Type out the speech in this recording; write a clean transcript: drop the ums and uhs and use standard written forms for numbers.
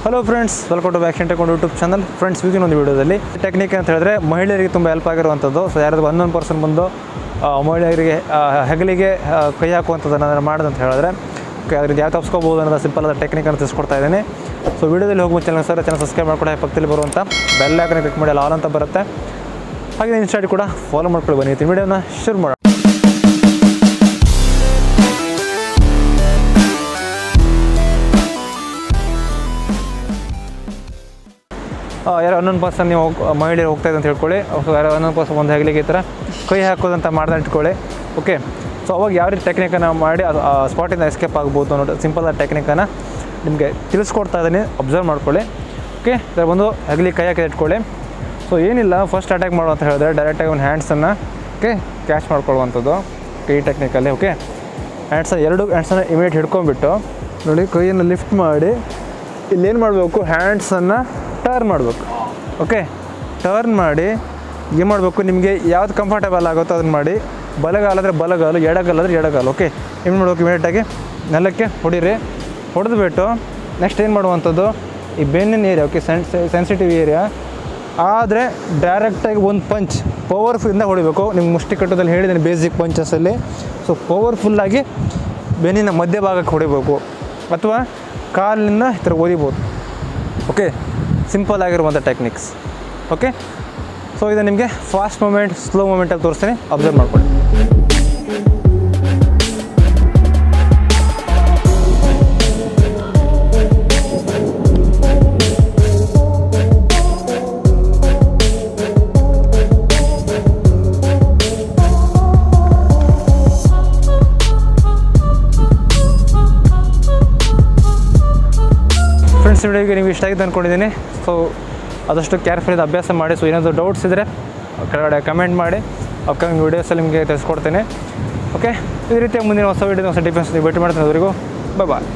Hello friends, welcome to TAEKWONDO YouTube channel. Friends, ಈಗಿನ ಒಂದು ವಿಡಿಯೋದಲ್ಲಿ ಟೆಕ್ನಿಕ್ ಅಂತ ಹೇಳಿದ್ರೆ ಮಹಿಳೆಯರಿಗೆ ತುಂಬ ಹೆಲ್ಪ್ ಆಗಿರುವಂಥದ್ದು. ಸೊ ಯಾರಾದರೂ 11% ಬಂದು ಮಹಿಳೆಯರಿಗೆ ಹೆಗಲಿಗೆ ಕೈ ಹಾಕುವಂಥದ್ದನ್ನು ಮಾಡೋದಂತ ಹೇಳಿದ್ರೆ ಅದರಿಂದ ಯಾವ ತಪ್ಪಿಸ್ಕೋಬೋದು ಅನ್ನೋದು ಸಿಂಪಲ್ ಆದ ಟೆಕ್ನಿಕನ್ನು ತಿಳಿಸ್ಕೊಡ್ತಾ ಇದ್ದೀನಿ. ಸೊ ವಿಡಿಯೋದಲ್ಲಿ ಹೋಗುವ ಚಾನಲ್ ಸಬ್ಸ್ಕ್ರೈಬ್ ಮಾಡ್ಕೊಳ್ಳಿ, ಪಕ್ಕದಲ್ಲಿ ಬರುವಂಥ ಬೆಲ್ ಐಕಾನ್ ಕ್ಲಿಕ್ ಮಾಡಿ ಆಲ್ ಅಂತ ಬರುತ್ತೆ. ಹಾಗೆ ಇನ್ಸ್ಟಾಡಿ ಕೂಡ ಫಾಲೋ ಮಾಡ್ಕೊಳ್ಳಿ. ಬನ್ನಿ ವಿಡಿಯೋನ ಶುರು ಮಾಡೋಣ. 11% ನೀವು ಮಹಿಳೆಯರು ಹೋಗ್ತಾಯಿದೆ ಅಂತ ಹೇಳ್ಕೊಳ್ಳಿ. ಸೊ 11% ಒಂದು ಹೆಗಲಿಗೆ ಈ ಥರ ಕೈ ಹಾಕೋದಂತ ಮಾಡ್ದೆ ಇಟ್ಕೊಳ್ಳಿ. ಓಕೆ, ಸೊ ಅವಾಗ ಯಾವ ರೀತಿ ಟೆಕ್ನಿಕನ್ನು ಮಾಡಿ ಸ್ಪಾಟಿಂದ ಎಸ್ಕೇಪ್ ಆಗ್ಬೋದು ಅನ್ನೋ ಸಿಂಪಲ್ ಆದ ಟೆಕ್ನಿಕನ್ನು ನಿಮಗೆ ತಿಳಿಸ್ಕೊಡ್ತಾ ಇದ್ದೀನಿ, ಅಬ್ಸರ್ವ್ ಮಾಡ್ಕೊಳ್ಳಿ. ಓಕೆ, ಇದರ ಒಂದು ಹೆಗಲಿಗೆ ಕೈ ಹಾಕಿ ಇಟ್ಕೊಳ್ಳಿ. ಸೊ ಏನಿಲ್ಲ, ಫಸ್ಟ್ ಅಟ್ಯಾಕ್ ಮಾಡೋ ಅಂತ ಹೇಳಿದ್ರೆ ಡೈರೆಕ್ಟಾಗಿ ಒಂದು ಹ್ಯಾಂಡ್ಸನ್ನು ಕ್ಯಾಚ್ ಮಾಡ್ಕೊಳ್ಳುವಂಥದ್ದು ಈ ಟೆಕ್ನಿಕಲ್ಲಿ. ಓಕೆ, ಎರಡು ಹ್ಯಾಂಡ್ಸನ್ನು ಇಮಿಡಿಯೇಟ್ ಹಿಡ್ಕೊಂಡ್ಬಿಟ್ಟು ನೋಡಿ, ಕೈಯನ್ನು ಲಿಫ್ಟ್ ಮಾಡಿ ಇಲ್ಲೇನು ಮಾಡಬೇಕು, ಹ್ಯಾಂಡ್ಸನ್ನು ಟರ್ನ್ ಮಾಡಬೇಕು. ಓಕೆ, ಟರ್ನ್ ಮಾಡಿ ಏನು ಮಾಡಬೇಕು, ನಿಮಗೆ ಯಾವ್ದು ಕಂಫರ್ಟೇಬಲ್ ಆಗುತ್ತೋ ಅದನ್ನು ಮಾಡಿ. ಬಲಗಾಲಾದರೆ ಬಲಗಾಲು, ಎಡಗಾಲಾದರೆ ಎಡಗಾಲು. ಓಕೆ, ಏನು ಮಾಡಬೇಕು, ಇಮಿಡಿಯೇಟಾಗಿ ನೆಲಕ್ಕೆ ಹೊಡೀರಿ. ಹೊಡೆದ್ಬಿಟ್ಟು ನೆಕ್ಸ್ಟ್ ಏನು ಮಾಡುವಂಥದ್ದು, ಈ ಬೆನ್ನಿನ ಏರಿಯಾ, ಓಕೆ, ಸೆನ್ಸಿಟಿವ್ ಏರಿಯಾ ಆದರೆ ಡೈರೆಕ್ಟಾಗಿ ಒಂದು ಪಂಚ್ ಪವರ್ಫುಲ್ಲಿಂದ ಹೊಡಿಬೇಕು. ನಿಮ್ಗೆ ಮುಷ್ಟಿ ಕಟ್ಟೋದಲ್ಲಿ ಹೇಳಿದ್ದೀನಿ ಬೇಸಿಕ್ ಪಂಚಸಲ್ಲಿ. ಸೊ ಪವರ್ಫುಲ್ಲಾಗಿ ಬೆನ್ನಿನ ಮಧ್ಯಭಾಗಕ್ಕೆ ಹೊಡಿಬೇಕು, ಅಥವಾ ಕಾಲಿನಿಂದ ಈ ಥರ ಒದಿಬೋದು. ಓಕೆ, ಸಿಂಪಲ್ ಆಗಿರುವಂಥ ಟೆಕ್ನಿಕ್ಸ್. ಓಕೆ, ಸೊ ಇದು ನಿಮಗೆ ಫಾಸ್ಟ್ ಮೂಮೆಂಟ್, ಸ್ಲೋ ಮೂಮೆಂಟಲ್ಲಿ ತೋರಿಸ್ತೀನಿ, ಅಬ್ಸರ್ವ್ ಮಾಡ್ಕೊಳ್ಳಿ. ಫ್ರೆಂಡ್ಸ್, ವಿಡಿಯೋಗೆ ನೀವು ಇಷ್ಟ ಆಗಿದೆ ಅಂದ್ಕೊಂಡಿದ್ದೀನಿ. ಸೊ ಆದಷ್ಟು ಕೇರ್ಫುಲ್ಲಿಂದ ಅಭ್ಯಾಸ ಮಾಡಿ. ಸೊ ಏನಾದರೂ ಡೌಟ್ಸ್ ಇದ್ದರೆ ಕೆಳಗಡೆ ಕಮೆಂಟ್ ಮಾಡಿ, ಅಪ್ಕಮಿಂಗ್ ವೀಡಿಯೋಸಲ್ಲಿ ನಿಮಗೆ ತಿಳಿಸ್ಕೊಡ್ತೇನೆ. ಓಕೆ, ಈ ರೀತಿಯ ಮುಂದಿನ ಹೊಸ ವೀಡಿಯೋ ಹೊಸ ಡಿಫೆನ್ಸ್ ನೀವು ಭೇಟಿ ಮಾಡ್ತೀನಿ. ಅದರಿಗೂ ಬಾಯ್.